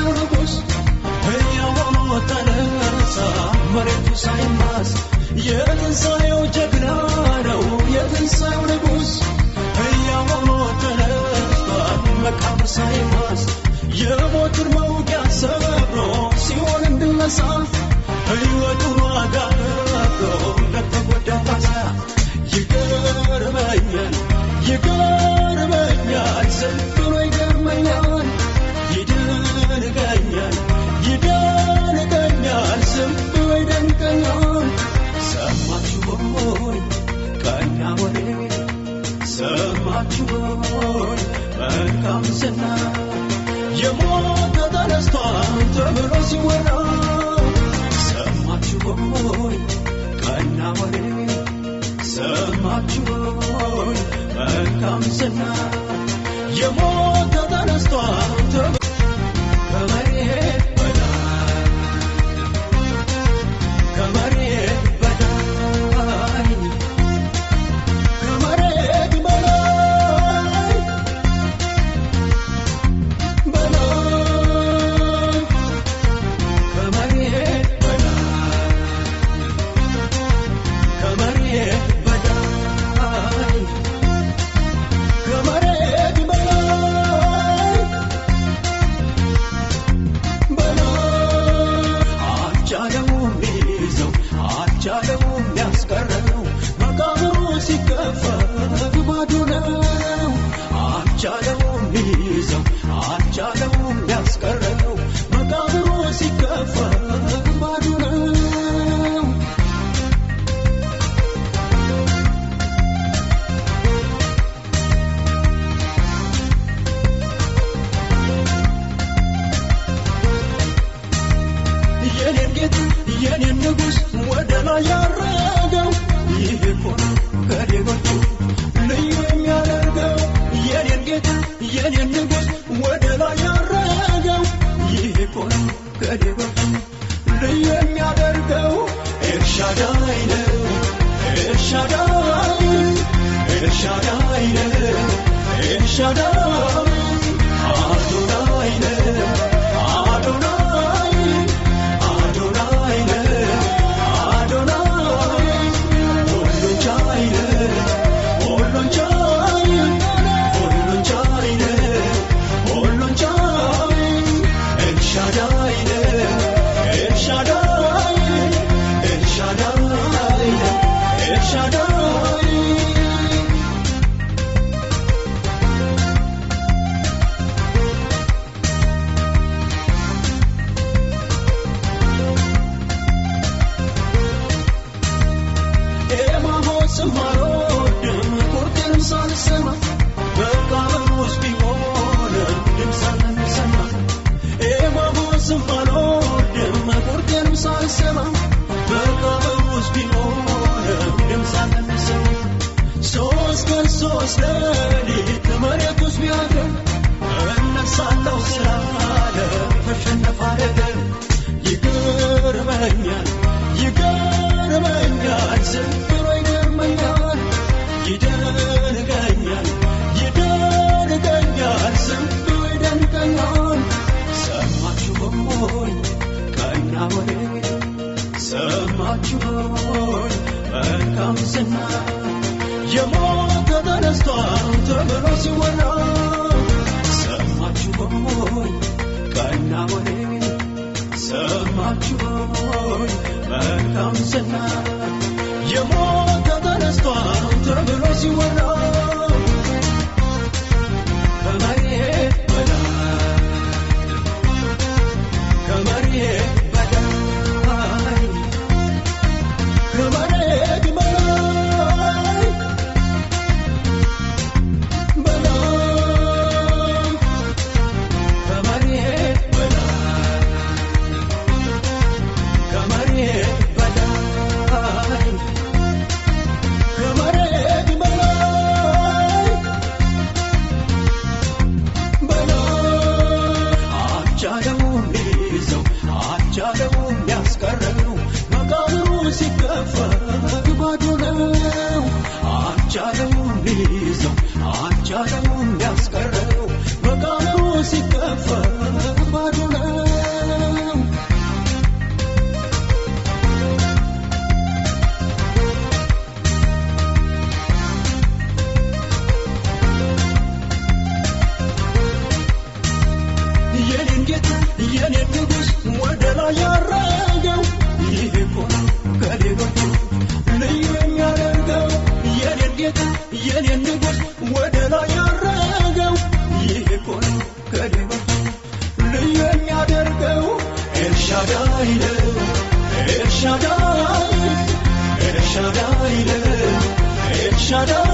ንጉስ ሕያው ተነሳ መሬቱ ሳይማስ የትንሣኤው ጀግና ነው የትንሣኤው ንጉስ ሕያው ተነስቷል መቃብር ሳይማስ የሞትን መውጊያ ሰብሮ ሲኦል እንዲነሳ ሕይወቱን ዋጋ ከፍሎ ለተጎዳው ካሳ ይገርመኛል ይገርመኛል ስንቱን ይገርመኛል ይደንቀኛል ይደንቀኛል ስንቱን ይደንቀኛል ሰማችሁ ሆይ ቀና ወሬ ሰማችሁ ሆይ መልካም ዜና የሞተ ተነስቷል ተብሎ ሲወራ ሰማችሁ ሆይ ቀና ወሬ ሰማችሁ ሆይ መልካም ዜና የሞተ ተነስቷል ከመሬት በላይ ከመሬት በላይ ከመሬት በላይ በላይ ከመሬት በላይ ከመሬት የኔን ንጉስ ወደ ላይ ያረገው ይሄ ኮን ከሌሎቹ ልዩ የሚያደርገው የኔን ጌታ የኔን ንጉስ ወደ ላይ ያረገው ይሄ ኮን ከሌሎቹ ልዩ የሚያደርገው ኤልሻዳይ ነው ኤልሻዳይ ኤልሻዳይ ነው ኤልሻዳይ አዶናይ ነው አዶናይ ይገርመኛል ይገርመኛል ስንቱን ይገርመኛል ይደንቀኛል ይደንቀኛል ስንቱን ይደንቀኛል ሰማችሁ ሆይ ቀና ወሬ ሰማችሁ ሆይ መልካም ዜና የሞተ ተነስቷል ተብሎ ሲወራ ሰማችሁ ሆይ ቀና ወሬ ሰማችሁ ሆይ መልካም ዜና የሞተ ተነስቷል ተብሎ ሲወራ ከመሬት በላይ ከመሬት በላይ ከመሬት በላይ በላይ ከመሬት በላይ ከመሬት በላይ ከመሬት በላይ በላይ አቻለውም ሊይዘው አቻለውም ሊያስቀረው መቃብሩ ሲከፈት ባዶ ነው አቻለውም ሊይዘው አቻለውም ሊያስቀረው መቃብሩ ሲከፈት ባዶ ነው ወደ ላይ ያረገው ይሄ እኮ ነው ከድንበቱ ልዩ የሚያደርገው ኤልሻዳይ ነው ኤልሻዳይ ኤልሻዳይ ነው ኤልሻዳይ